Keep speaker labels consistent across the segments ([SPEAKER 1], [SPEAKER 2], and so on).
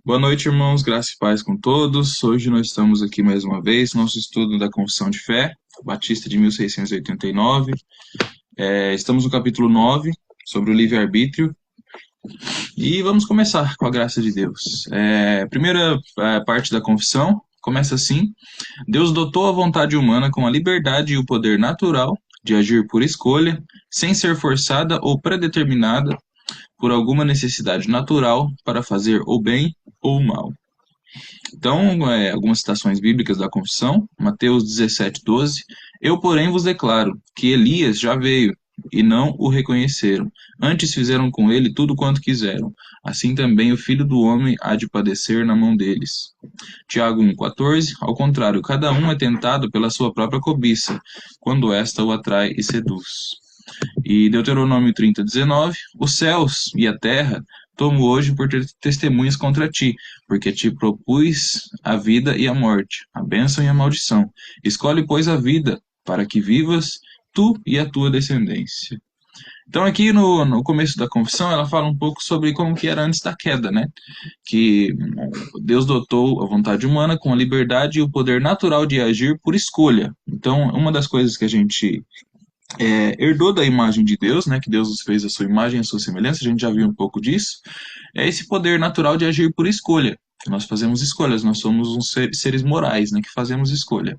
[SPEAKER 1] Boa noite, irmãos, graça e paz com todos. Hoje nós estamos aqui mais uma vez, nosso estudo da Confissão de Fé, Batista de 1689. Estamos no capítulo 9, sobre o livre-arbítrio, e vamos começar com a graça de Deus. A primeira parte da confissão começa assim: Deus dotou a vontade humana com a liberdade e o poder natural de agir por escolha, sem ser forçada ou predeterminada por alguma necessidade natural para fazer o bem ou o mal. Então, algumas citações bíblicas da confissão, Mateus 17:12. Eu, porém, vos declaro que Elias já veio e não o reconheceram. Antes fizeram com ele tudo quanto quiseram. Assim também o Filho do Homem há de padecer na mão deles. Tiago 1,14. Ao contrário, cada um é tentado pela sua própria cobiça, quando esta o atrai e seduz. E Deuteronômio 30:19, os céus e a terra tomo hoje por ter testemunhas contra ti, porque te propus a vida e a morte, a bênção e a maldição. Escolhe, pois, a vida, para que vivas tu e a tua descendência. Então aqui no começo da confissão ela fala um pouco sobre como que era antes da queda, né? Que Deus dotou a vontade humana com a liberdade e o poder natural de agir por escolha. Então uma das coisas que a gente herdou da imagem de Deus, né, que Deus nos fez a sua imagem e a sua semelhança, a gente já viu um pouco disso, é esse poder natural de agir por escolha. Nós fazemos escolhas, nós somos seres morais, né, que fazemos escolha.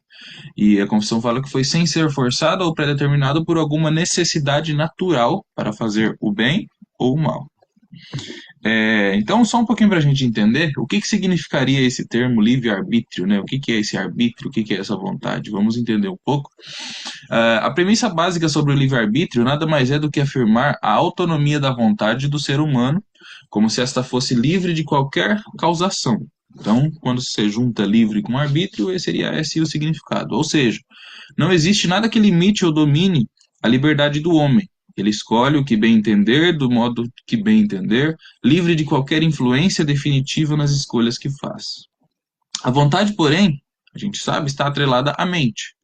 [SPEAKER 1] E a confissão fala que foi sem ser forçado ou predeterminado por alguma necessidade natural para fazer o bem ou o mal. Então, só um pouquinho para a gente entender o que significaria esse termo livre-arbítrio, né? O que é esse arbítrio, o que é essa vontade? Vamos entender um pouco. A premissa básica sobre o livre-arbítrio nada mais é do que afirmar a autonomia da vontade do ser humano, como se esta fosse livre de qualquer causação. Então, quando você junta livre com arbítrio, esse seria esse o significado. Ou seja, não existe nada que limite ou domine a liberdade do homem. Ele escolhe o que bem entender, do modo que bem entender, livre de qualquer influência definitiva nas escolhas que faz. A vontade, porém, a gente sabe, está atrelada à mente.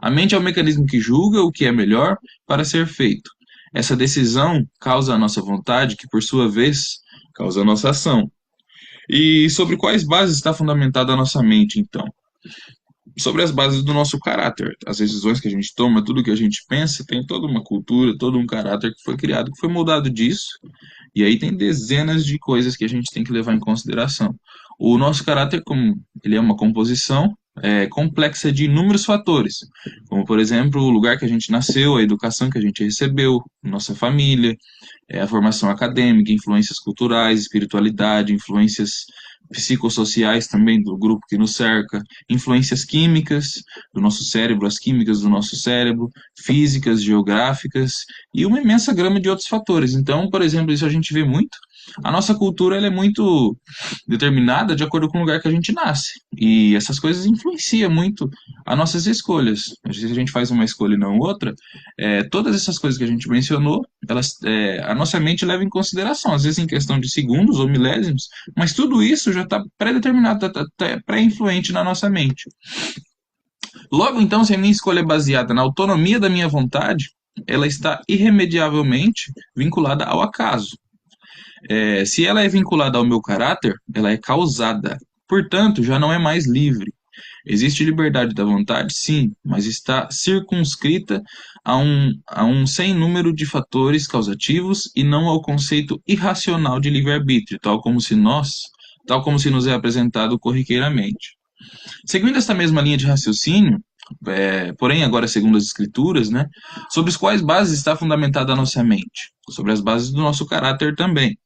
[SPEAKER 1] A mente é o mecanismo que julga o que é melhor para ser feito. Essa decisão causa a nossa vontade, que por sua vez causa a nossa ação. E sobre quais bases está fundamentada a nossa mente, então? Sobre as bases do nosso caráter. As decisões que a gente toma, tudo que a gente pensa, tem toda uma cultura, todo um caráter que foi criado, que foi moldado disso. E aí tem dezenas de coisas que a gente tem que levar em consideração. O nosso caráter, como ele é uma composição complexa de inúmeros fatores, como por exemplo o lugar que a gente nasceu, a educação que a gente recebeu, nossa família, a formação acadêmica, influências culturais, espiritualidade, influências psicossociais também do grupo que nos cerca, influências químicas do nosso cérebro, as químicas do nosso cérebro, físicas, geográficas e uma imensa gama de outros fatores. Então, por exemplo, isso a gente vê muito. A nossa cultura ela é muito determinada de acordo com o lugar que a gente nasce. E essas coisas influenciam muito as nossas escolhas. Se a gente faz uma escolha e não outra, todas essas coisas que a gente mencionou, a nossa mente leva em consideração, às vezes em questão de segundos ou milésimos, mas tudo isso já está pré-determinado, está pré-influente na nossa mente. Logo, então, se a minha escolha é baseada na autonomia da minha vontade, ela está irremediavelmente vinculada ao acaso. Se ela é vinculada ao meu caráter, ela é causada. Portanto, já não é mais livre. Existe liberdade da vontade? Sim, mas está circunscrita a um sem número de fatores causativos e não ao conceito irracional de livre-arbítrio, tal como se nos é apresentado corriqueiramente. Seguindo esta mesma linha de raciocínio, porém agora segundo as escrituras, né, sobre as quais bases está fundamentada a nossa mente, sobre as bases do nosso caráter também.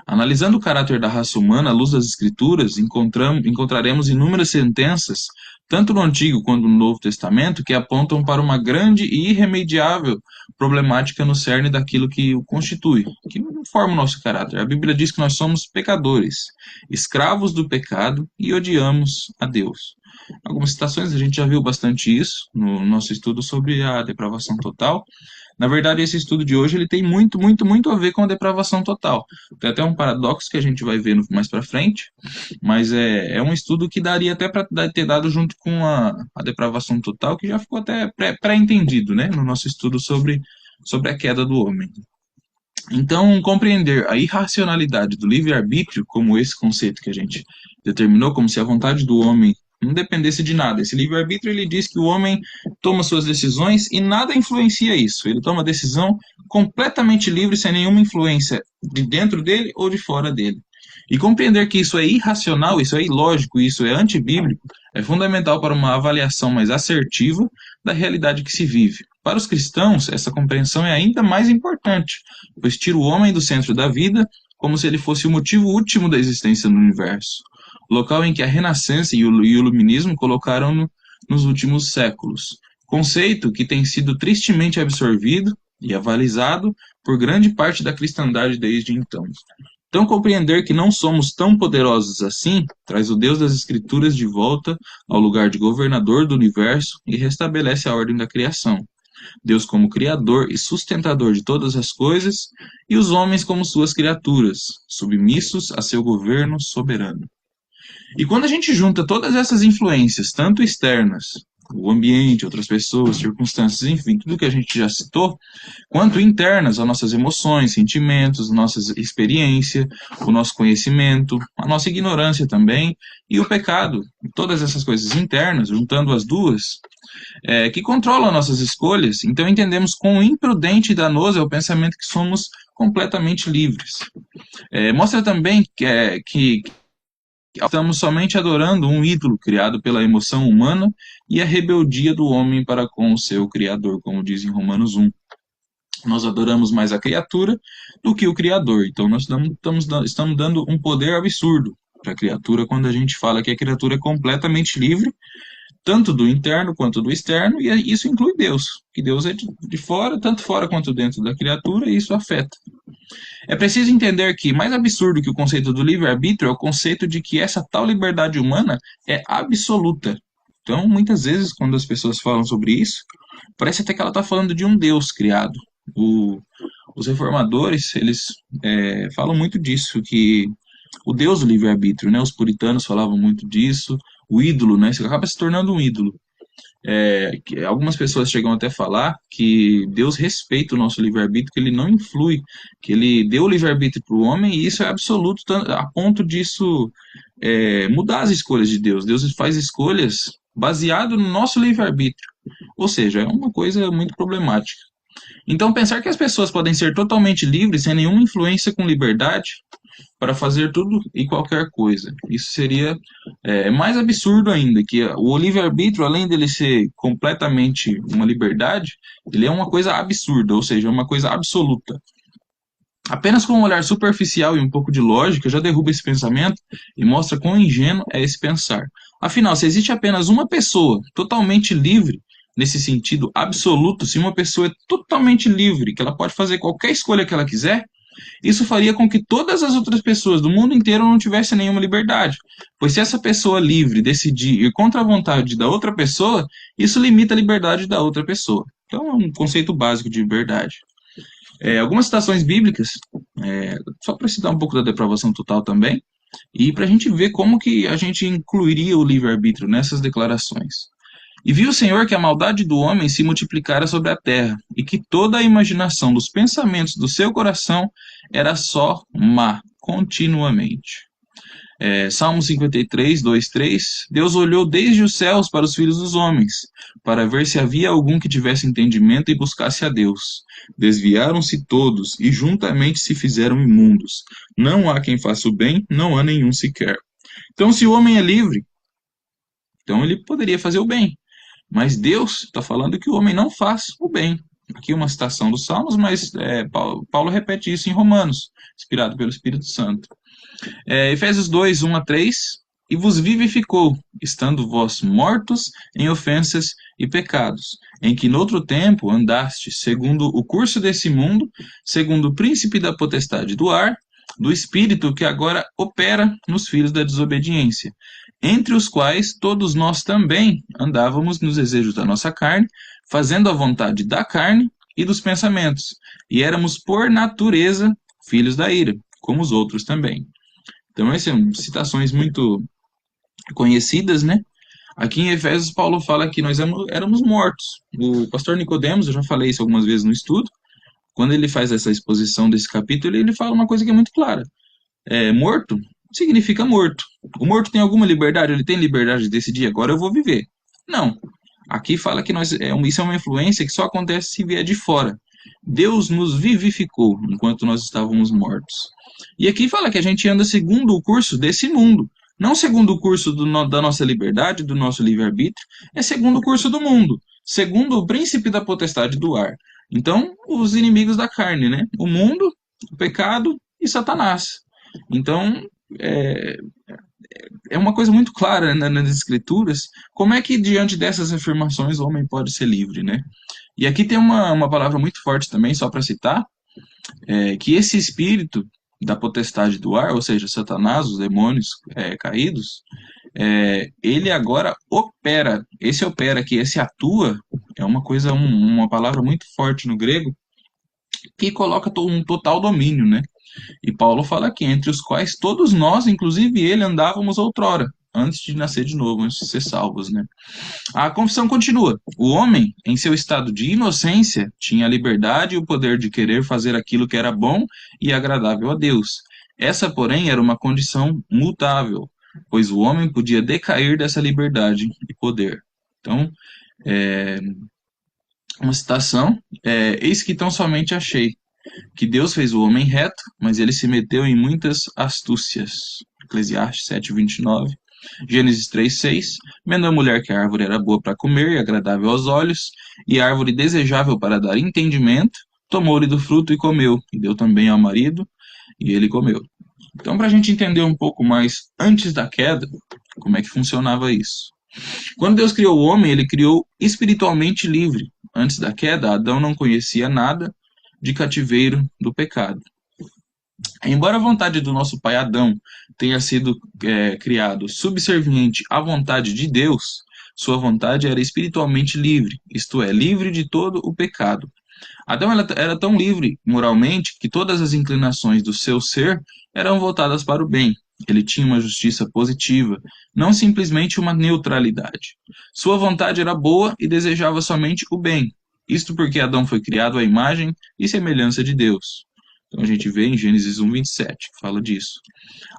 [SPEAKER 1] Analisando o caráter da raça humana à luz das Escrituras, encontraremos inúmeras sentenças, tanto no Antigo quanto no Novo Testamento, que apontam para uma grande e irremediável problemática no cerne daquilo que o constitui, que forma o nosso caráter. A Bíblia diz que nós somos pecadores, escravos do pecado e odiamos a Deus. Algumas citações, a gente já viu bastante isso no nosso estudo sobre a depravação total. Na verdade, esse estudo de hoje ele tem muito, muito, muito a ver com a depravação total. Tem até um paradoxo que a gente vai ver mais para frente, mas é um estudo que daria até para ter dado junto com a depravação total, que já ficou até pré-entendido, né, no nosso estudo sobre a queda do homem. Então, compreender a irracionalidade do livre-arbítrio, como esse conceito que a gente determinou, como se a vontade do homem não dependesse de nada. Esse livre-arbítrio, ele diz que o homem toma suas decisões e nada influencia isso. Ele toma decisão completamente livre, sem nenhuma influência de dentro dele ou de fora dele. E compreender que isso é irracional, isso é ilógico, isso é antibíblico, é fundamental para uma avaliação mais assertiva da realidade que se vive. Para os cristãos, essa compreensão é ainda mais importante, pois tira o homem do centro da vida, como se ele fosse o motivo último da existência no universo, local em que a Renascença e o Iluminismo colocaram-no nos últimos séculos, conceito que tem sido tristemente absorvido e avalizado por grande parte da cristandade desde então. Então, compreender que não somos tão poderosos assim traz o Deus das Escrituras de volta ao lugar de governador do universo e restabelece a ordem da criação. Deus como criador e sustentador de todas as coisas, e os homens como suas criaturas, submissos a seu governo soberano. E quando a gente junta todas essas influências, tanto externas, o ambiente, outras pessoas, circunstâncias, enfim, tudo que a gente já citou, quanto internas, as nossas emoções, sentimentos, nossa experiência, o nosso conhecimento, a nossa ignorância também, e o pecado, todas essas coisas internas, juntando as duas, que controlam nossas escolhas, então entendemos quão imprudente e danoso é o pensamento que somos completamente livres. Mostra também que estamos somente adorando um ídolo criado pela emoção humana e a rebeldia do homem para com o seu Criador, como diz em Romanos 1. Nós adoramos mais a criatura do que o Criador, então nós estamos dando um poder absurdo para a criatura quando a gente fala que a criatura é completamente livre, tanto do interno quanto do externo, e isso inclui Deus, que Deus é de fora, tanto fora quanto dentro da criatura, e isso afeta. É preciso entender que, mais absurdo que o conceito do livre-arbítrio, é o conceito de que essa tal liberdade humana é absoluta. Então, muitas vezes, quando as pessoas falam sobre isso, parece até que ela está falando de um Deus criado. O, os reformadores, eles falam muito disso, que o Deus do livre-arbítrio, né? Os puritanos falavam muito disso, o ídolo, né? Você acaba se tornando um ídolo. Que algumas pessoas chegam até a falar que Deus respeita o nosso livre-arbítrio, que ele não influi, que ele deu o livre-arbítrio para o homem e isso é absoluto, a ponto disso mudar as escolhas de Deus. Deus faz escolhas baseado no nosso livre-arbítrio, ou seja, é uma coisa muito problemática. Então, pensar que as pessoas podem ser totalmente livres, sem nenhuma influência com liberdade, para fazer tudo e qualquer coisa. Isso seria mais absurdo ainda, que o livre-arbítrio, além dele ser completamente uma liberdade, ele é uma coisa absurda, ou seja, uma coisa absoluta. Apenas com um olhar superficial e um pouco de lógica já derruba esse pensamento e mostra quão ingênuo é esse pensar. Afinal, se existe apenas uma pessoa totalmente livre, nesse sentido absoluto, se uma pessoa é totalmente livre, que ela pode fazer qualquer escolha que ela quiser, isso faria com que todas as outras pessoas do mundo inteiro não tivessem nenhuma liberdade. Pois se essa pessoa livre decidir ir contra a vontade da outra pessoa, isso limita a liberdade da outra pessoa. Então é um conceito básico de liberdade. Algumas citações bíblicas, só para citar um pouco da depravação total também, e para a gente ver como que a gente incluiria o livre-arbítrio nessas declarações. E viu o Senhor que a maldade do homem se multiplicara sobre a terra, e que toda a imaginação dos pensamentos do seu coração era só má, continuamente. Salmo 53, 2, 3. Deus olhou desde os céus para os filhos dos homens, para ver se havia algum que tivesse entendimento e buscasse a Deus. Desviaram-se todos, e juntamente se fizeram imundos. Não há quem faça o bem, não há nenhum sequer. Então, se o homem é livre, então ele poderia fazer o bem. Mas Deus está falando que o homem não faz o bem. Aqui uma citação dos Salmos, mas Paulo repete isso em Romanos, inspirado pelo Espírito Santo. Efésios 2, 1 a 3. E vos vivificou, estando vós mortos em ofensas e pecados, em que noutro tempo andastes, segundo o curso desse mundo, segundo o príncipe da potestade do ar, do espírito que agora opera nos filhos da desobediência, entre os quais todos nós também andávamos nos desejos da nossa carne, fazendo a vontade da carne e dos pensamentos, e éramos por natureza filhos da ira, como os outros também. Então, essas são citações muito conhecidas, né? Aqui em Efésios, Paulo fala que nós éramos mortos. O pastor Nicodemos, eu já falei isso algumas vezes no estudo, quando ele faz essa exposição desse capítulo, ele fala uma coisa que é muito clara. Morto significa morto. O morto tem alguma liberdade? Ele tem liberdade de decidir, agora eu vou viver. Não. Aqui fala que isso é uma influência que só acontece se vier de fora. Deus nos vivificou enquanto nós estávamos mortos. E aqui fala que a gente anda segundo o curso desse mundo. Não segundo o curso da nossa liberdade, do nosso livre-arbítrio, é segundo o curso do mundo. Segundo o príncipe da potestade do ar. Então, os inimigos da carne, né? O mundo, o pecado e Satanás. Então, é, é uma coisa muito clara, né, nas escrituras, como é que diante dessas afirmações o homem pode ser livre, né? E aqui tem uma palavra muito forte também, só para citar, que esse espírito da potestade do ar, ou seja, Satanás, os demônios caídos, ele agora opera. Esse opera aqui, esse atua, é uma coisa, uma palavra muito forte no grego, que coloca um total domínio, né? E Paulo fala aqui, entre os quais todos nós, inclusive ele, andávamos outrora, antes de nascer de novo, antes de ser salvos, né? A confissão continua. O homem, em seu estado de inocência, tinha a liberdade e o poder de querer fazer aquilo que era bom e agradável a Deus. Essa, porém, era uma condição mutável, pois o homem podia decair dessa liberdade e poder. Então, é, uma citação, eis que tão somente achei que Deus fez o homem reto, mas ele se meteu em muitas astúcias. Eclesiastes 7:29. Gênesis 3:6. Vendo a mulher que a árvore era boa para comer e agradável aos olhos, e árvore desejável para dar entendimento, tomou-lhe do fruto e comeu, e deu também ao marido, e ele comeu. Então, para a gente entender um pouco mais antes da queda, como é que funcionava isso? Quando Deus criou o homem, ele criou espiritualmente livre. Antes da queda, Adão não conhecia nada de cativeiro do pecado. Embora a vontade do nosso pai Adão tenha sido criado subserviente à vontade de Deus, sua vontade era espiritualmente livre, isto é, livre de todo o pecado. Adão era tão livre moralmente que todas as inclinações do seu ser eram voltadas para o bem. Ele tinha uma justiça positiva, não simplesmente uma neutralidade. Sua vontade era boa e desejava somente o bem. Isto porque Adão foi criado à imagem e semelhança de Deus. Então a gente vê em Gênesis 1:27, que fala disso.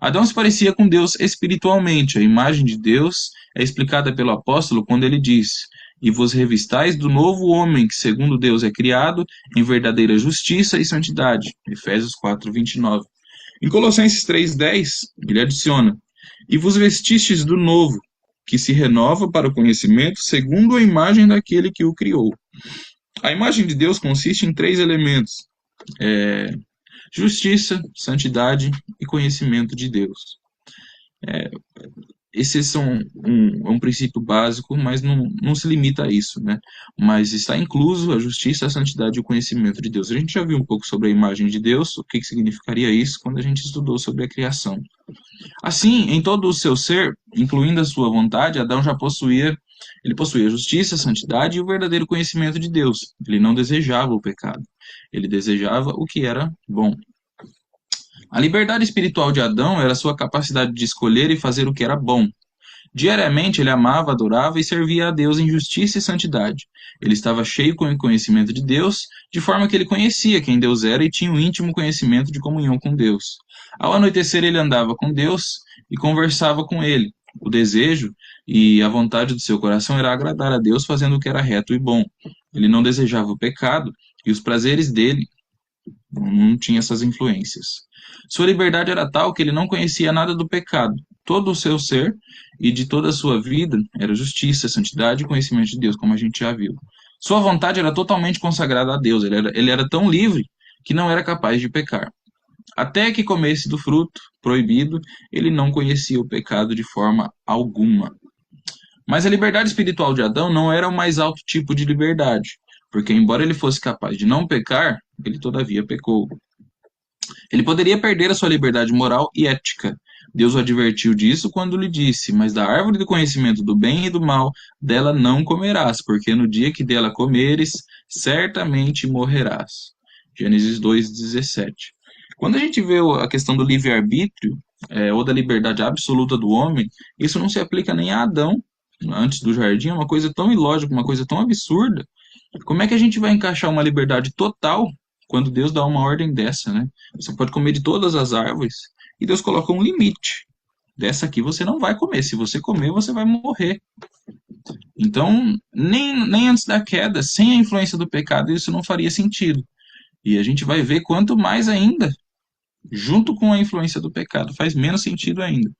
[SPEAKER 1] Adão se parecia com Deus espiritualmente. A imagem de Deus é explicada pelo apóstolo quando ele diz: E vos revistais do novo homem, que segundo Deus é criado, em verdadeira justiça e santidade. Efésios 4:29. Em Colossenses 3:10, ele adiciona: E vos vestistes do novo, que se renova para o conhecimento, segundo a imagem daquele que o criou. A imagem de Deus consiste em três elementos: justiça, santidade e conhecimento de Deus. Esses são um princípio básico, mas não se limita a isso, né? Mas está incluso a justiça, a santidade e o conhecimento de Deus. A gente já viu um pouco sobre a imagem de Deus, o que significaria isso, quando a gente estudou sobre a criação. Assim, em todo o seu ser, incluindo a sua vontade, Adão ele possuía a justiça, a santidade e o verdadeiro conhecimento de Deus. Ele não desejava o pecado, ele desejava o que era bom. A liberdade espiritual de Adão era sua capacidade de escolher e fazer o que era bom. Diariamente ele amava, adorava e servia a Deus em justiça e santidade. Ele estava cheio com o conhecimento de Deus, de forma que ele conhecia quem Deus era e tinha um íntimo conhecimento de comunhão com Deus. Ao anoitecer, ele andava com Deus e conversava com ele. O desejo e a vontade do seu coração era agradar a Deus fazendo o que era reto e bom. Ele não desejava o pecado e os prazeres dele não tinha essas influências. Sua liberdade era tal que ele não conhecia nada do pecado. Todo o seu ser e de toda a sua vida era justiça, santidade e conhecimento de Deus, como a gente já viu. Sua vontade era totalmente consagrada a Deus. Ele era tão livre que não era capaz de pecar. Até que comesse do fruto proibido, ele não conhecia o pecado de forma alguma. Mas a liberdade espiritual de Adão não era o mais alto tipo de liberdade, porque embora ele fosse capaz de não pecar, ele todavia pecou. Ele poderia perder a sua liberdade moral e ética. Deus o advertiu disso quando lhe disse: Mas da árvore do conhecimento do bem e do mal, dela não comerás, porque no dia que dela comeres, certamente morrerás. Gênesis 2:17. Quando a gente vê a questão do livre-arbítrio, ou da liberdade absoluta do homem, isso não se aplica nem a Adão, antes do jardim, é uma coisa tão ilógica, uma coisa tão absurda. Como é que a gente vai encaixar uma liberdade total quando Deus dá uma ordem dessa, né? Você pode comer de todas as árvores, e Deus coloca um limite. Dessa aqui você não vai comer. Se você comer, você vai morrer. Então, nem antes da queda, sem a influência do pecado, isso não faria sentido. E a gente vai ver quanto mais ainda, junto com a influência do pecado, faz menos sentido ainda.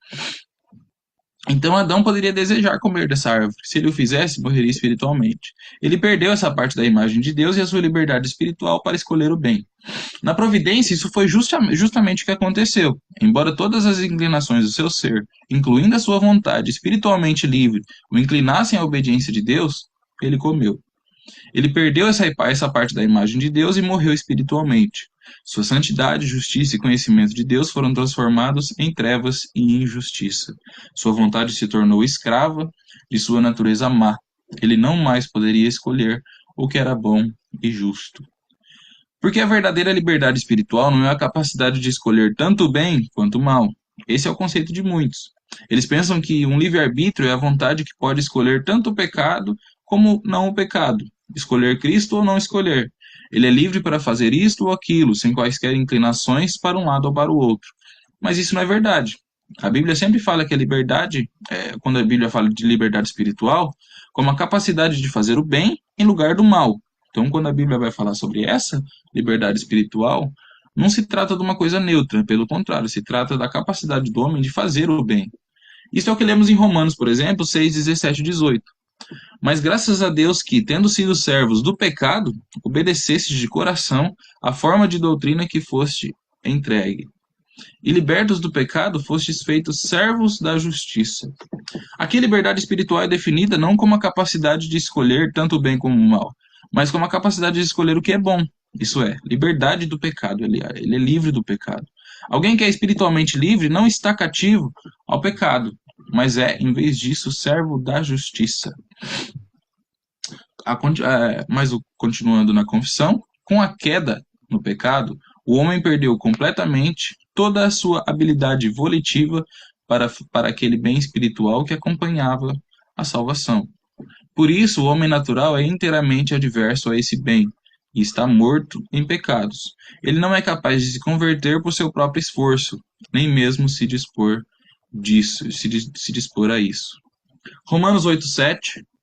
[SPEAKER 1] Então Adão poderia desejar comer dessa árvore. Se ele o fizesse, morreria espiritualmente. Ele perdeu essa parte da imagem de Deus e a sua liberdade espiritual para escolher o bem. Na providência, isso foi justamente o que aconteceu. Embora todas as inclinações do seu ser, incluindo a sua vontade espiritualmente livre, o inclinassem à obediência de Deus, ele comeu. Ele perdeu essa parte da imagem de Deus e morreu espiritualmente. Sua santidade, justiça e conhecimento de Deus foram transformados em trevas e injustiça. Sua vontade se tornou escrava de sua natureza má. Ele não mais poderia escolher o que era bom e justo. Porque a verdadeira liberdade espiritual não é a capacidade de escolher tanto o bem quanto o mal. Esse é o conceito de muitos. Eles pensam que um livre-arbítrio é a vontade que pode escolher tanto o pecado como não o pecado, escolher Cristo ou não escolher. Ele é livre para fazer isto ou aquilo, sem quaisquer inclinações para um lado ou para o outro. Mas isso não é verdade. A Bíblia sempre fala que a liberdade, quando a Bíblia fala de liberdade espiritual, como a capacidade de fazer o bem em lugar do mal. Então, quando a Bíblia vai falar sobre essa liberdade espiritual, não se trata de uma coisa neutra, pelo contrário, se trata da capacidade do homem de fazer o bem. Isso é o que lemos em Romanos, por exemplo, 6, 17 e 18. Mas graças a Deus que, tendo sido servos do pecado, obedecestes de coração a forma de doutrina que foste entregue. E libertos do pecado, fostes feitos servos da justiça. Aqui a liberdade espiritual é definida não como a capacidade de escolher tanto o bem como o mal, mas como a capacidade de escolher o que é bom. Isso é, liberdade do pecado, ele é livre do pecado. Alguém que é espiritualmente livre não está cativo ao pecado, mas é, em vez disso, servo da justiça. Continuando na confissão, com a queda no pecado, o homem perdeu completamente toda a sua habilidade volitiva para aquele bem espiritual que acompanhava a salvação. Por isso, o homem natural é inteiramente adverso a esse bem e está morto em pecados. Ele não é capaz de se converter por seu próprio esforço, nem mesmo se dispor a isso. Romanos 8,7.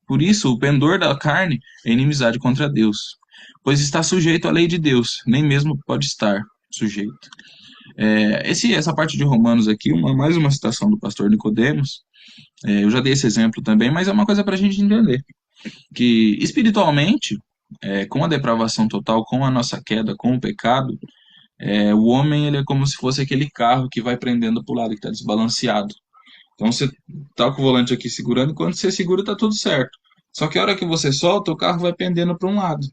[SPEAKER 1] Por isso, o pendor da carne é inimizade contra Deus, pois está sujeito à lei de Deus, nem mesmo pode estar sujeito. Essa parte de Romanos aqui, mais uma citação do pastor Nicodemos. Eu já dei esse exemplo também, mas é uma coisa para a gente entender. Que espiritualmente, com a depravação total, com a nossa queda, com o pecado, o homem ele é como se fosse aquele carro que vai prendendo para o lado, que está desbalanceado. Então você tá com o volante aqui segurando, e quando você segura tá tudo certo. Só que a hora que você solta, o carro vai pendendo para um lado.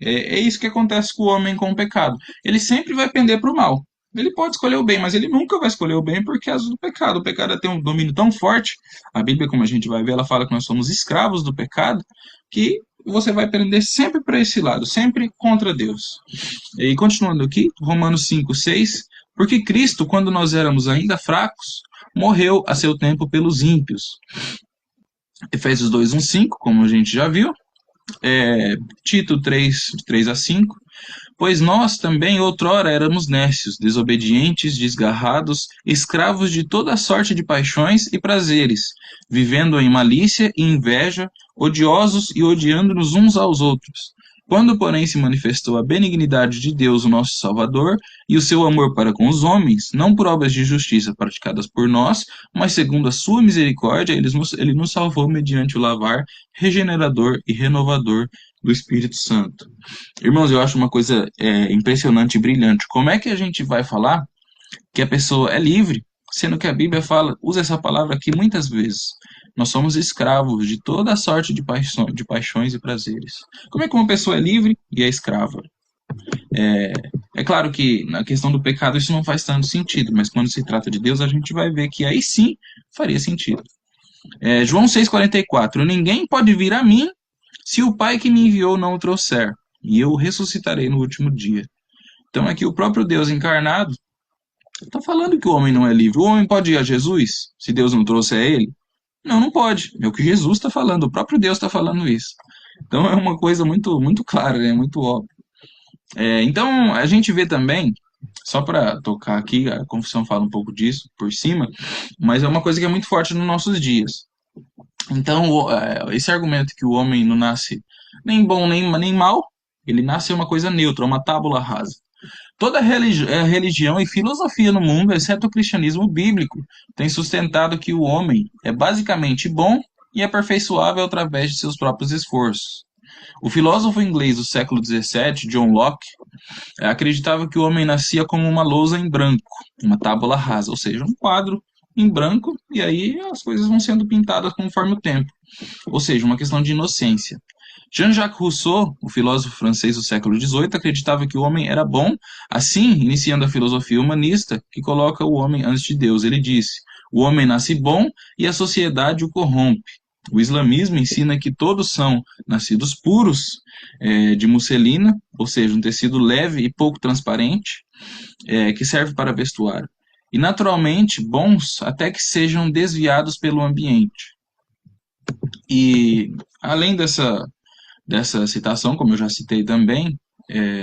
[SPEAKER 1] É isso que acontece com o homem com o pecado. Ele sempre vai pender para o mal. Ele pode escolher o bem, mas ele nunca vai escolher o bem por causa do pecado. O pecado tem um domínio tão forte. A Bíblia, como a gente vai ver, ela fala que nós somos escravos do pecado, que você vai pender sempre para esse lado, sempre contra Deus. E continuando aqui, Romanos 5, 6. Porque Cristo, quando nós éramos ainda fracos, morreu a seu tempo pelos ímpios. Efésios 2, 1, 5, como a gente já viu. Tito 3, 3 a 5. Pois nós também outrora éramos nécios, desobedientes, desgarrados, escravos de toda sorte de paixões e prazeres, vivendo em malícia e inveja, odiosos e odiando-nos uns aos outros. Quando, porém, se manifestou a benignidade de Deus, o nosso Salvador, e o seu amor para com os homens, não por obras de justiça praticadas por nós, mas segundo a sua misericórdia, ele nos salvou mediante o lavar regenerador e renovador do Espírito Santo. Irmãos, eu acho uma coisa impressionante e brilhante. Como é que a gente vai falar que a pessoa é livre, sendo que a Bíblia usa essa palavra aqui muitas vezes? Nós somos escravos de toda a sorte de paixões e prazeres. Como é que uma pessoa é livre e é escrava? É claro que na questão do pecado isso não faz tanto sentido, mas quando se trata de Deus, a gente vai ver que aí sim faria sentido. João 6,44. Ninguém pode vir a mim se o Pai que me enviou não o trouxer, e eu o ressuscitarei no último dia. Então aqui o próprio Deus encarnado está falando que o homem não é livre. O homem pode ir a Jesus se Deus não trouxe a ele? Não, não pode. É o que Jesus está falando, o próprio Deus está falando isso. Então é uma coisa muito, muito clara, muito óbvia. Então, a gente vê também, só para tocar aqui, a Confissão fala um pouco disso por cima, mas é uma coisa que é muito forte nos nossos dias. Então, esse argumento que o homem não nasce nem bom nem mal, ele nasce uma coisa neutra, uma tábula rasa. Toda religião e filosofia no mundo, exceto o cristianismo bíblico, tem sustentado que o homem é basicamente bom e aperfeiçoável através de seus próprios esforços. O filósofo inglês do século XVII, John Locke, acreditava que o homem nascia como uma lousa em branco, uma tábula rasa, ou seja, um quadro em branco, e aí as coisas vão sendo pintadas conforme o tempo, ou seja, uma questão de inocência. Jean-Jacques Rousseau, o filósofo francês do século XVIII, acreditava que o homem era bom, assim, iniciando a filosofia humanista, que coloca o homem antes de Deus. Ele disse: o homem nasce bom e a sociedade o corrompe. O islamismo ensina que todos são nascidos puros, de musselina, ou seja, um tecido leve e pouco transparente, que serve para vestuário. E naturalmente bons até que sejam desviados pelo ambiente. E além dessa citação, como eu já citei também,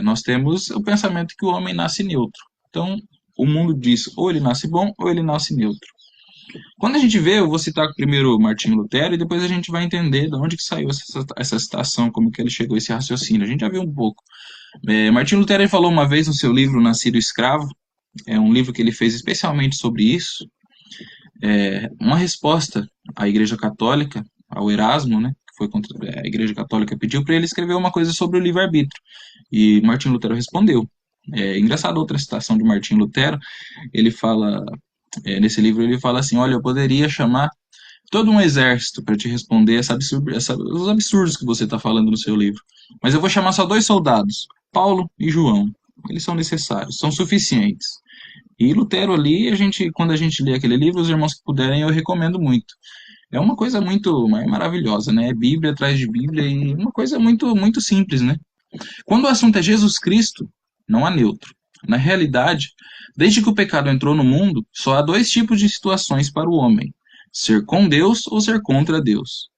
[SPEAKER 1] nós temos o pensamento que o homem nasce neutro. Então, o mundo diz ou ele nasce bom ou ele nasce neutro. Quando a gente vê, eu vou citar primeiro Martinho Lutero e depois a gente vai entender de onde que saiu essa citação, como que ele chegou a esse raciocínio. A gente já viu um pouco. Martinho Lutero ele falou uma vez no seu livro Nascido Escravo, é um livro que ele fez especialmente sobre isso, uma resposta à Igreja Católica, ao Erasmo, né, que foi contra a Igreja Católica pediu para ele escrever uma coisa sobre o livre-arbítrio. E Martinho Lutero respondeu. Engraçado outra citação de Martinho Lutero, ele fala, nesse livro ele fala assim, olha, eu poderia chamar todo um exército para te responder os absurdos que você está falando no seu livro, mas eu vou chamar só 2 soldados, Paulo e João. Eles são necessários, são suficientes. E Lutero ali, quando a gente lê aquele livro, os irmãos que puderem, eu recomendo muito. É uma coisa muito maravilhosa, né? É Bíblia atrás de Bíblia e uma coisa muito, muito simples, né? Quando o assunto é Jesus Cristo, não há neutro. Na realidade, desde que o pecado entrou no mundo, só há 2 tipos de situações para o homem: ser com Deus ou ser contra Deus.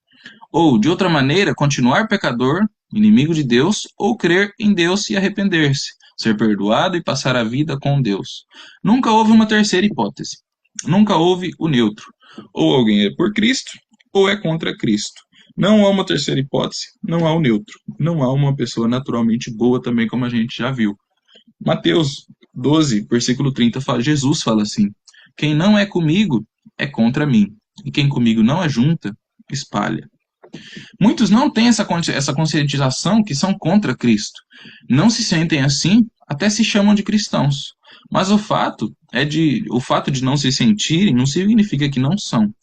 [SPEAKER 1] Ou, de outra maneira, continuar pecador, inimigo de Deus, ou crer em Deus e arrepender-se, ser perdoado e passar a vida com Deus. Nunca houve uma terceira hipótese. Nunca houve o neutro. Ou alguém é por Cristo, ou é contra Cristo. Não há uma terceira hipótese, não há o neutro. Não há uma pessoa naturalmente boa também, como a gente já viu. Mateus 12, versículo 30, Jesus fala assim: quem não é comigo é contra mim, e quem comigo não é junta, espalha. Muitos não têm essa conscientização que são contra Cristo. Não se sentem assim, até se chamam de cristãos. Mas o fato de não se sentirem não significa que não são.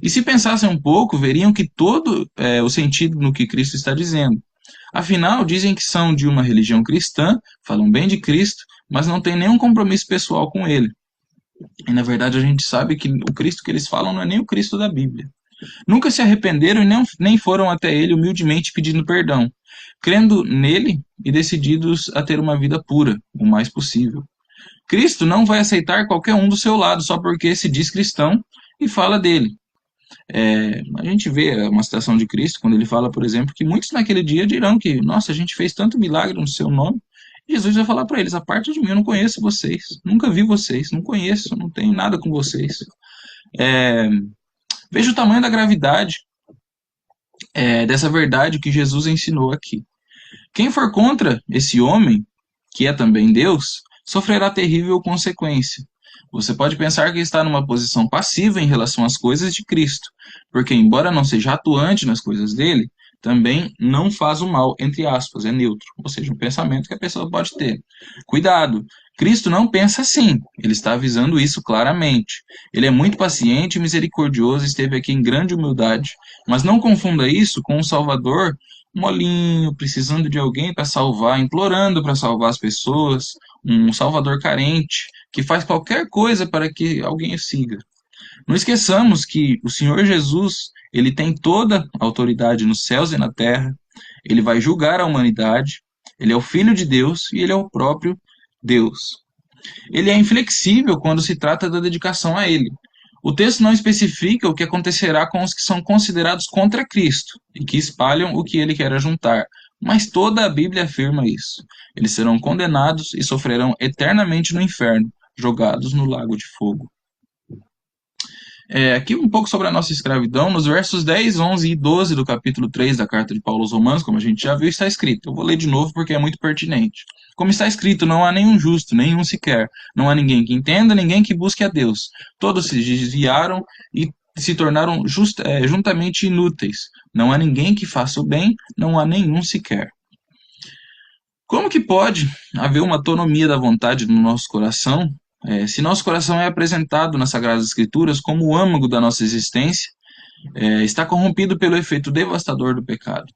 [SPEAKER 1] E se pensassem um pouco, veriam que todo o sentido no que Cristo está dizendo. Afinal, dizem que são de uma religião cristã, falam bem de Cristo, mas não têm nenhum compromisso pessoal com ele. E na verdade a gente sabe que o Cristo que eles falam não é nem o Cristo da Bíblia. Nunca se arrependeram e nem foram até ele humildemente pedindo perdão, crendo nele e decididos a ter uma vida pura, o mais possível. Cristo não vai aceitar qualquer um do seu lado só porque se diz cristão e fala dele. A gente vê uma citação de Cristo quando ele fala, por exemplo, que muitos naquele dia dirão que, nossa, a gente fez tanto milagre no seu nome. Jesus vai falar para eles: a parte de mim eu não conheço vocês, nunca vi vocês, não conheço, não tenho nada com vocês. Veja o tamanho da gravidade dessa verdade que Jesus ensinou aqui. Quem for contra esse homem, que é também Deus, sofrerá terrível consequência. Você pode pensar que está numa posição passiva em relação às coisas de Cristo, porque, embora não seja atuante nas coisas dele, também não faz o mal, entre aspas, é neutro, ou seja, um pensamento que a pessoa pode ter. Cuidado, Cristo não pensa assim, ele está avisando isso claramente. Ele é muito paciente e misericordioso, esteve aqui em grande humildade, mas não confunda isso com um Salvador molinho, precisando de alguém para salvar, implorando para salvar as pessoas, um Salvador carente, que faz qualquer coisa para que alguém o siga. Não esqueçamos que o Senhor Jesus, ele tem toda a autoridade nos céus e na terra, ele vai julgar a humanidade, ele é o Filho de Deus e ele é o próprio Deus. Ele é inflexível quando se trata da dedicação a ele. O texto não especifica o que acontecerá com os que são considerados contra Cristo e que espalham o que ele quer ajuntar, Mas toda a Bíblia afirma isso. Eles serão condenados e sofrerão eternamente no inferno, jogados no lago de fogo. Aqui um pouco sobre a nossa escravidão, nos versos 10, 11 e 12 do capítulo 3 da carta de Paulo aos Romanos, como a gente já viu, está escrito. Eu vou ler de novo porque é muito pertinente. Como está escrito, não há nenhum justo, nenhum sequer. Não há ninguém que entenda, ninguém que busque a Deus. Todos se desviaram e se tornaram juntamente inúteis. Não há ninguém que faça o bem, não há nenhum sequer. Como que pode haver uma autonomia da vontade no nosso coração, se nosso coração é apresentado nas Sagradas Escrituras como o âmago da nossa existência, está corrompido pelo efeito devastador do pecado?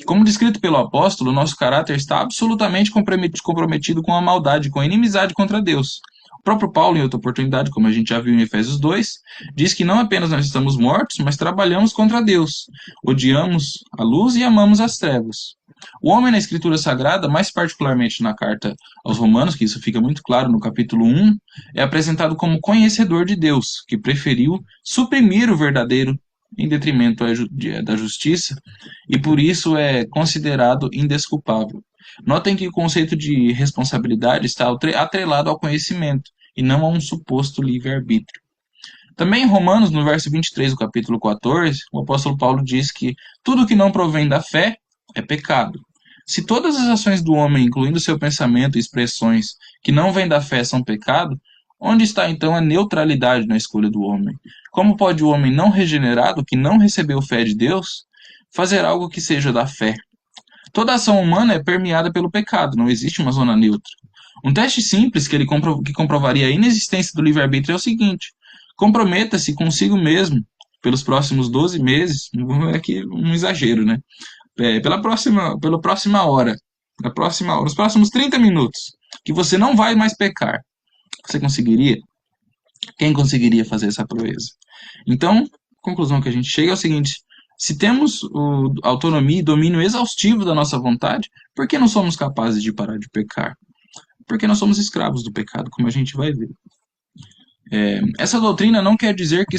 [SPEAKER 1] Como descrito pelo apóstolo, nosso caráter está absolutamente comprometido com a maldade, com a inimizade contra Deus. O próprio Paulo, em outra oportunidade, como a gente já viu em Efésios 2, diz que não apenas nós estamos mortos, mas trabalhamos contra Deus. Odiamos a luz e amamos as trevas. O homem na Escritura Sagrada, mais particularmente na carta aos Romanos, que isso fica muito claro no capítulo 1, é apresentado como conhecedor de Deus, que preferiu suprimir o verdadeiro em detrimento da justiça, e por isso é considerado indesculpável. Notem que o conceito de responsabilidade está atrelado ao conhecimento, e não a um suposto livre-arbítrio. Também em Romanos, no verso 23 do capítulo 14, o apóstolo Paulo diz que tudo que não provém da fé é pecado. Se todas as ações do homem, incluindo seu pensamento e expressões que não vêm da fé, são pecado, onde está então a neutralidade na escolha do homem? Como pode o homem não regenerado, que não recebeu fé de Deus, fazer algo que seja da fé? Toda ação humana é permeada pelo pecado, não existe uma zona neutra. Um teste simples que comprovaria a inexistência do livre-arbítrio é o seguinte: comprometa-se consigo mesmo pelos próximos 12 meses, é aqui um exagero, né? Pela próxima hora, os próximos 30 minutos, que você não vai mais pecar. Você conseguiria? Quem conseguiria fazer essa proeza? Então, a conclusão que a gente chega é o seguinte: se temos autonomia e domínio exaustivo da nossa vontade, por que não somos capazes de parar de pecar? Porque nós somos escravos do pecado, como a gente vai ver. Essa doutrina não quer dizer que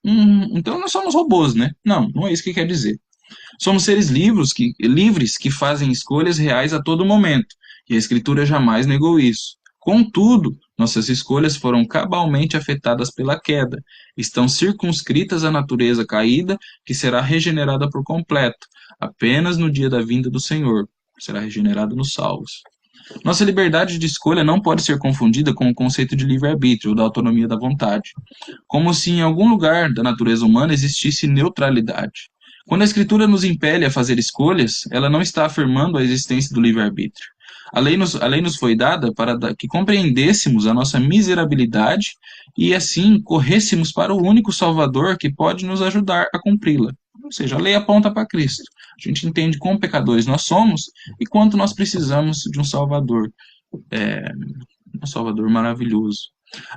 [SPEAKER 1] então nós somos robôs, né? Não, não é isso que quer dizer. Somos seres livres que fazem escolhas reais a todo momento, e a Escritura jamais negou isso. Contudo, nossas escolhas foram cabalmente afetadas pela queda, estão circunscritas à natureza caída, que será regenerada por completo, apenas no dia da vinda do Senhor, será regenerada nos salvos. Nossa liberdade de escolha não pode ser confundida com o conceito de livre-arbítrio ou da autonomia da vontade, como se em algum lugar da natureza humana existisse neutralidade. Quando a Escritura nos impele a fazer escolhas, ela não está afirmando a existência do livre-arbítrio. A lei nos foi dada para que compreendêssemos a nossa miserabilidade e assim corrêssemos para o único Salvador que pode nos ajudar a cumpri-la. Ou seja, a lei aponta para Cristo. A gente entende quão pecadores nós somos e quanto nós precisamos de um Salvador maravilhoso.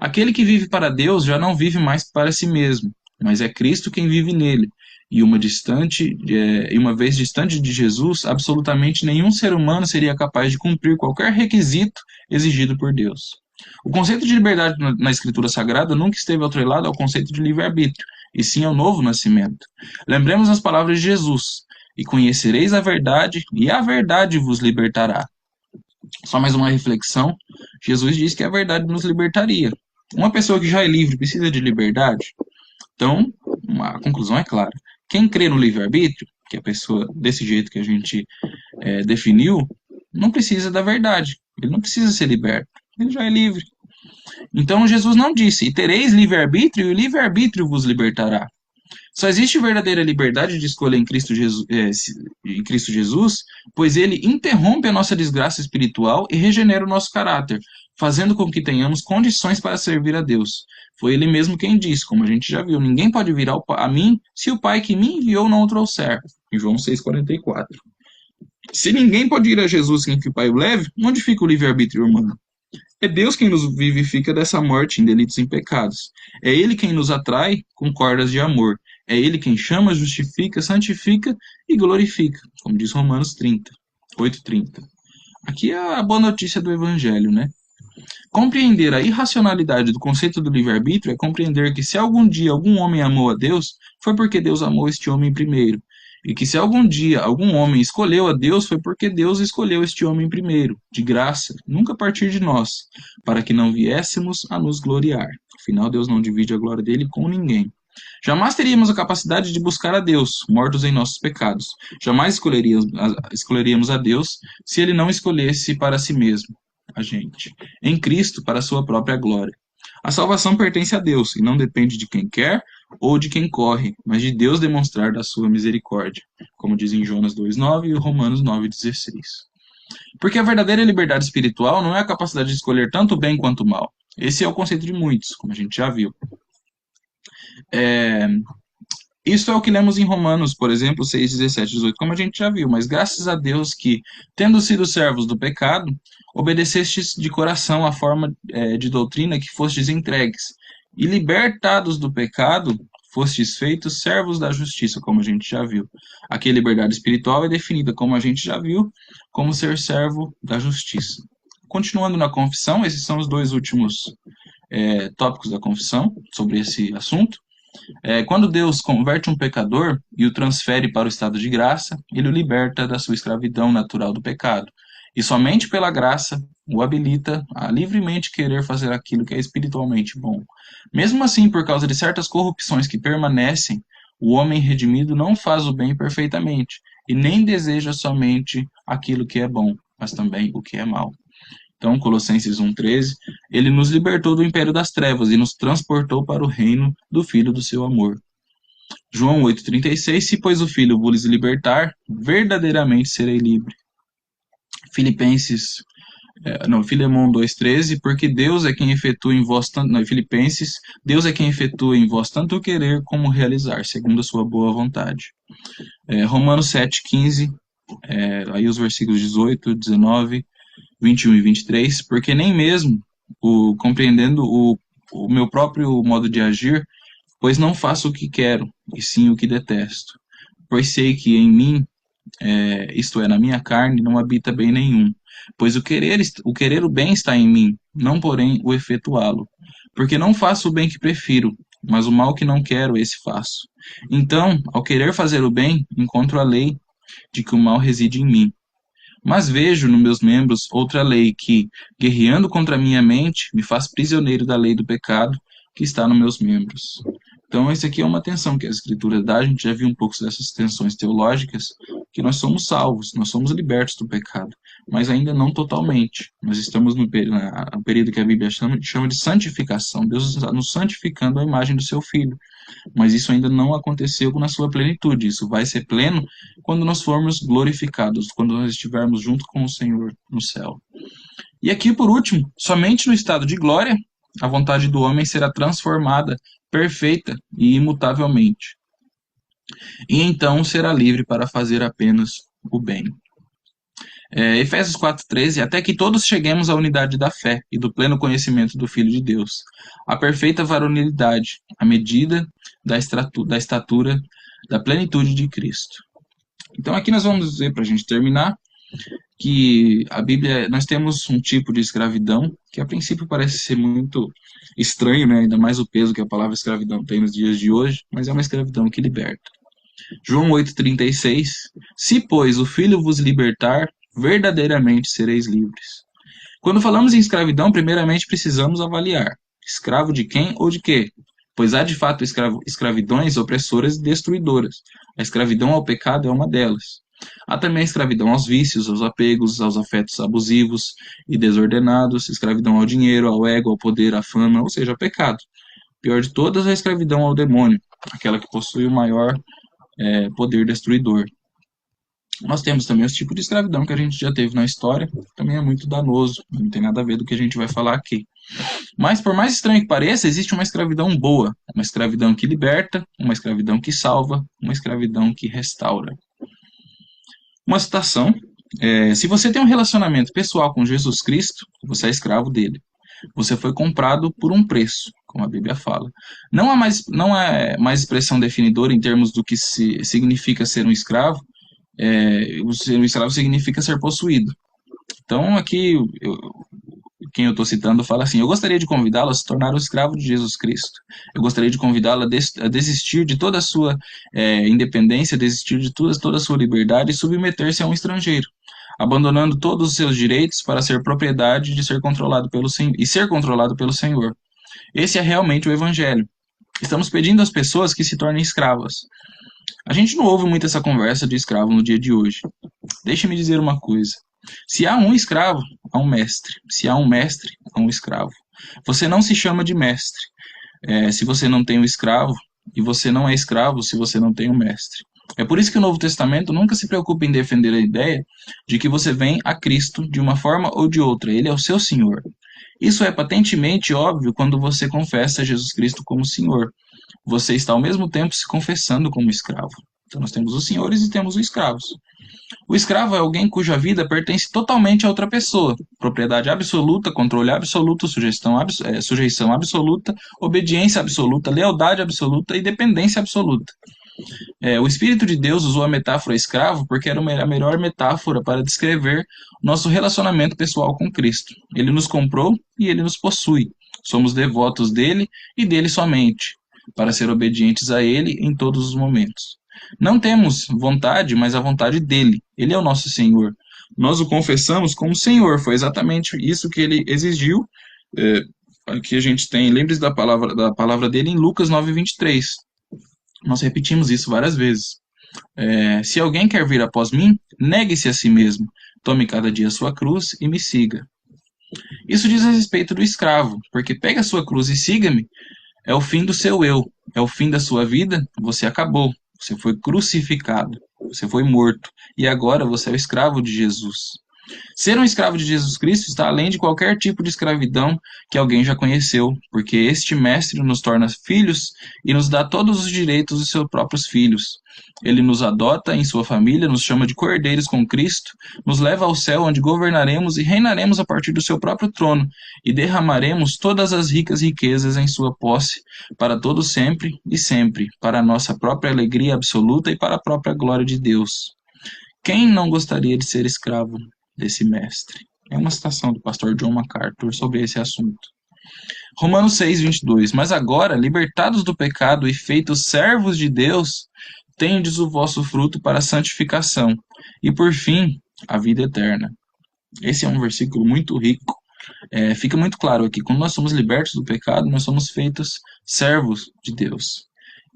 [SPEAKER 1] Aquele que vive para Deus já não vive mais para si mesmo, mas é Cristo quem vive nele. E uma vez distante de Jesus, absolutamente nenhum ser humano seria capaz de cumprir qualquer requisito exigido por Deus. O conceito de liberdade na Escritura Sagrada nunca esteve atrelado ao conceito de livre-arbítrio, e sim ao novo nascimento. Lembremos as palavras de Jesus: e conhecereis a verdade, e a verdade vos libertará. Só mais uma reflexão: Jesus disse que a verdade nos libertaria. Uma pessoa que já é livre precisa de liberdade? Então, a conclusão é clara. Quem crê no livre-arbítrio, que é a pessoa desse jeito que a gente definiu, não precisa da verdade. Ele não precisa ser liberto. Ele já é livre. Então, Jesus não disse: e tereis livre-arbítrio, e o livre-arbítrio vos libertará. Só existe verdadeira liberdade de escolha em Cristo Jesus, pois ele interrompe a nossa desgraça espiritual e regenera o nosso caráter, fazendo com que tenhamos condições para servir a Deus. Foi ele mesmo quem disse, como a gente já viu: ninguém pode vir a mim se o Pai que me enviou não o trouxer. Em João 6,44. Se ninguém pode ir a Jesus sem que o Pai o leve, onde fica o livre-arbítrio humano? É Deus quem nos vivifica dessa morte em delitos e pecados. É Ele quem nos atrai com cordas de amor. É Ele quem chama, justifica, santifica e glorifica, como diz Romanos 8:30. Aqui é a boa notícia do Evangelho, né? Compreender a irracionalidade do conceito do livre-arbítrio é compreender que se algum dia algum homem amou a Deus, foi porque Deus amou este homem primeiro. e que se algum dia algum homem escolheu a Deus, foi porque Deus escolheu este homem primeiro, de graça, nunca a partir de nós, para que não viéssemos a nos gloriar. Afinal, Deus não divide a glória dele com ninguém. Jamais teríamos a capacidade de buscar a Deus, mortos em nossos pecados. Jamais escolheríamos a Deus se ele não escolhesse para si mesmo, a gente, em Cristo, para a sua própria glória. A salvação pertence a Deus e não depende de quem quer ou de quem corre, mas de Deus demonstrar da sua misericórdia, como diz em Jonas 2,9 e Romanos 9,16. Porque a verdadeira liberdade espiritual não é a capacidade de escolher tanto o bem quanto o mal. Esse é o conceito de muitos, como a gente já viu. Isso é o que lemos em Romanos, por exemplo, 6, 17, 18, como a gente já viu. Mas graças a Deus que, tendo sido servos do pecado, obedecestes de coração à forma de doutrina que fostes entregues, e libertados do pecado, fostes feitos servos da justiça, como a gente já viu. Aqui a liberdade espiritual é definida, como a gente já viu, como ser servo da justiça. Continuando na confissão, esses são os dois últimos tópicos da confissão sobre esse assunto. Quando Deus converte um pecador e o transfere para o estado de graça, ele o liberta da sua escravidão natural do pecado. E somente pela graça o habilita a livremente querer fazer aquilo que é espiritualmente bom. Mesmo assim, por causa de certas corrupções que permanecem, o homem redimido não faz o bem perfeitamente e nem deseja somente aquilo que é bom, mas também o que é mal. Então, Colossenses 1,13, ele nos libertou do império das trevas e nos transportou para o reino do Filho do seu amor. João 8,36, se pois o Filho vos libertar, verdadeiramente serei livre. Filemão 2,13, porque Deus é quem efetua em vós tanto, não, Filipenses, Deus é quem efetua em vós tanto o querer como o realizar, segundo a sua boa vontade. Romanos 7,15, aí os versículos 18, 19, 21 e 23, porque nem mesmo compreendendo o meu próprio modo de agir, pois não faço o que quero, e sim o que detesto. Pois sei que em mim, isto é, na minha carne, não habita bem nenhum. Pois o querer o bem está em mim, não porém o efetuá-lo. Porque não faço o bem que prefiro, mas o mal que não quero, esse faço. Então, ao querer fazer o bem, encontro a lei de que o mal reside em mim. Mas vejo nos meus membros outra lei que, guerreando contra a minha mente, me faz prisioneiro da lei do pecado que está nos meus membros. Então, essa aqui é uma tensão que a Escritura dá. A gente já viu um pouco dessas tensões teológicas, que nós somos salvos, nós somos libertos do pecado, mas ainda não totalmente. Nós estamos no período que a Bíblia chama de santificação, Deus está nos santificando a imagem do seu Filho. Mas isso ainda não aconteceu na sua plenitude. Isso vai ser pleno quando nós formos glorificados, quando nós estivermos junto com o Senhor no céu. E aqui, por último, somente no estado de glória, a vontade do homem será transformada, perfeita e imutavelmente. E então será livre para fazer apenas o bem. Efésios 4,13, até que todos cheguemos à unidade da fé e do pleno conhecimento do Filho de Deus, à perfeita varonilidade, à medida da estatura da plenitude de Cristo. Então aqui nós vamos ver, para a gente terminar, que a Bíblia, nós temos um tipo de escravidão que a princípio parece ser muito estranho, né? Ainda mais o peso que a palavra escravidão tem nos dias de hoje, mas é uma escravidão que liberta. João 8,36, se pois o Filho vos libertar, verdadeiramente sereis livres. Quando falamos em escravidão, primeiramente precisamos avaliar: escravo de quem ou de quê? Pois há de fato escravidões opressoras e destruidoras. A escravidão ao pecado é uma delas. Há também a escravidão aos vícios, aos apegos, aos afetos abusivos e desordenados, escravidão ao dinheiro, ao ego, ao poder, à fama, ou seja, ao pecado. O pior de todas é a escravidão ao demônio, aquela que possui o maior poder destruidor. Nós temos também os tipos de escravidão que a gente já teve na história, que também é muito danoso, não tem nada a ver do que a gente vai falar aqui. Mas, por mais estranho que pareça, existe uma escravidão boa, uma escravidão que liberta, uma escravidão que salva, uma escravidão que restaura. Uma citação: se você tem um relacionamento pessoal com Jesus Cristo, você é escravo dele. Você foi comprado por um preço, como a Bíblia fala. Não é mais expressão definidora em termos do que significa ser um escravo. Ser um escravo significa ser possuído. Então, aqui, o quem eu estou citando, fala assim: eu gostaria de convidá-lo a se tornar um escravo de Jesus Cristo. Eu gostaria de convidá-lo a desistir de toda a sua independência, desistir de toda a sua liberdade e submeter-se a um estrangeiro, abandonando todos os seus direitos para ser propriedade de ser controlado pelo Senhor e ser controlado pelo Senhor. Esse é realmente o Evangelho. Estamos pedindo às pessoas que se tornem escravas. A gente não ouve muito essa conversa de escravo no dia de hoje. Deixe-me dizer uma coisa. Se há um escravo, há um mestre. Se há um mestre, há um escravo. Você não se chama de mestre se você não tem um escravo, e você não é escravo se você não tem um mestre. É por isso que o Novo Testamento nunca se preocupa em defender a ideia de que você vem a Cristo de uma forma ou de outra. Ele é o seu Senhor. Isso é patentemente óbvio quando você confessa Jesus Cristo como Senhor. Você está ao mesmo tempo se confessando como escravo. Então nós temos os senhores e temos os escravos. O escravo é alguém cuja vida pertence totalmente a outra pessoa. Propriedade absoluta, controle absoluto, sujeição absoluta, obediência absoluta, lealdade absoluta e dependência absoluta. O Espírito de Deus usou a metáfora escravo porque era a melhor metáfora para descrever nosso relacionamento pessoal com Cristo. Ele nos comprou e ele nos possui. Somos devotos dele e dele somente, para ser obedientes a ele em todos os momentos. Não temos vontade, mas a vontade dele. Ele é o nosso Senhor. Nós o confessamos como Senhor. Foi exatamente isso que ele exigiu. Que a gente tem, lembre-se da palavra dele em Lucas 9:23. Nós repetimos isso várias vezes. Se alguém quer vir após mim, negue-se a si mesmo, tome cada dia a sua cruz e me siga. Isso diz a respeito do escravo, porque pegue a sua cruz e siga-me, é o fim do seu eu, é o fim da sua vida, você acabou, você foi crucificado, você foi morto, e agora você é o escravo de Jesus. Ser um escravo de Jesus Cristo está além de qualquer tipo de escravidão que alguém já conheceu, porque este mestre nos torna filhos e nos dá todos os direitos dos seus próprios filhos. Ele nos adota em sua família, nos chama de cordeiros com Cristo, nos leva ao céu onde governaremos e reinaremos a partir do seu próprio trono e derramaremos todas as ricas riquezas em sua posse para todo sempre, para a nossa própria alegria absoluta e para a própria glória de Deus. Quem não gostaria de ser escravo desse mestre? É uma citação do pastor John MacArthur sobre esse assunto. Romanos 6:22. Mas agora, libertados do pecado e feitos servos de Deus, tendes o vosso fruto para a santificação e, por fim, a vida eterna. Esse é um versículo muito rico. Fica muito claro aqui, quando nós somos libertos do pecado, nós somos feitos servos de Deus.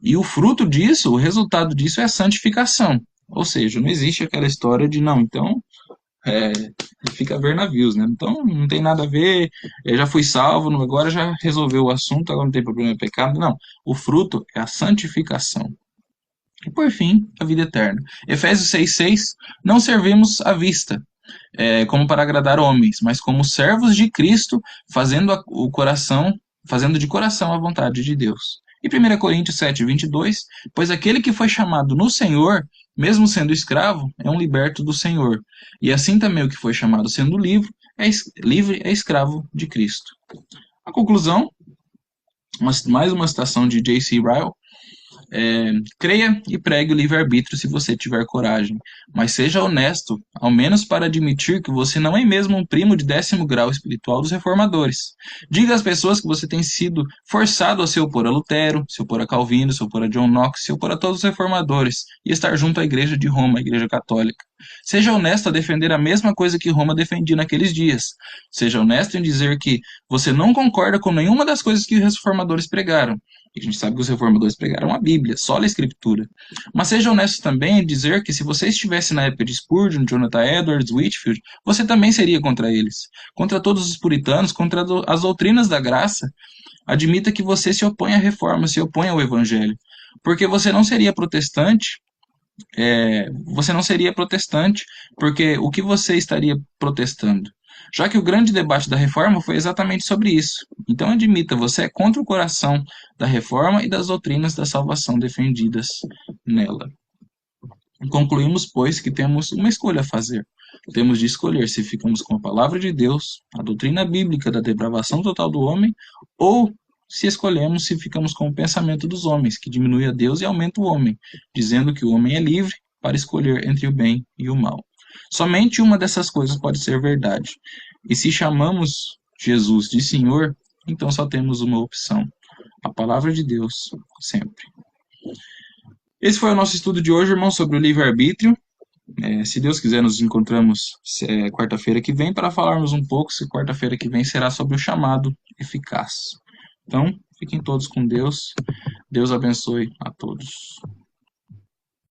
[SPEAKER 1] E o fruto disso, o resultado disso é a santificação. Ou seja, não existe aquela história de não, então é, fica a ver navios, né? Então não tem nada a ver, eu já fui salvo, agora já resolveu o assunto, agora não tem problema de pecado. Não, o fruto é a santificação. E por fim, a vida eterna. Efésios 6:6, não servimos à vista, como para agradar homens, mas como servos de Cristo, fazendo de coração a vontade de Deus. E 1 Coríntios 7:22, pois aquele que foi chamado no Senhor, mesmo sendo escravo, é um liberto do Senhor. E assim também o que foi chamado sendo livre é escravo de Cristo. A conclusão, mais uma citação de J.C. Ryle. Creia e pregue o livre-arbítrio se você tiver coragem, mas seja honesto, ao menos para admitir que você não é mesmo um primo de 10º grau espiritual dos reformadores. Diga às pessoas que você tem sido forçado a se opor a Lutero, se opor a Calvino, se opor a John Knox, se opor a todos os reformadores e estar junto à Igreja de Roma, a Igreja Católica. Seja honesto a defender a mesma coisa que Roma defendia naqueles dias. Seja honesto em dizer que você não concorda com nenhuma das coisas que os reformadores pregaram. A gente sabe que os reformadores pregaram a Bíblia, só a Escritura. Mas seja honesto também em dizer que se você estivesse na época de Spurgeon, Jonathan Edwards, Whitefield, você também seria contra eles. Contra todos os puritanos, contra as doutrinas da graça. Admita que você se opõe à reforma, se opõe ao Evangelho. Porque você não seria protestante, porque o que você estaria protestando? Já que o grande debate da reforma foi exatamente sobre isso. Então admita, você é contra o coração da reforma e das doutrinas da salvação defendidas nela. Concluímos, pois, que temos uma escolha a fazer. Temos de escolher se ficamos com a palavra de Deus, a doutrina bíblica da depravação total do homem, ou se escolhemos se ficamos com o pensamento dos homens, que diminui a Deus e aumenta o homem, dizendo que o homem é livre para escolher entre o bem e o mal. Somente uma dessas coisas pode ser verdade. E se chamamos Jesus de Senhor, então só temos uma opção: a palavra de Deus, sempre. Esse foi o nosso estudo de hoje, irmão, sobre o livre-arbítrio. Se Deus quiser, nos encontramos quarta-feira que vem para falarmos um pouco, se quarta-feira que vem será sobre o chamado eficaz. Então, fiquem todos com Deus. Deus abençoe a todos.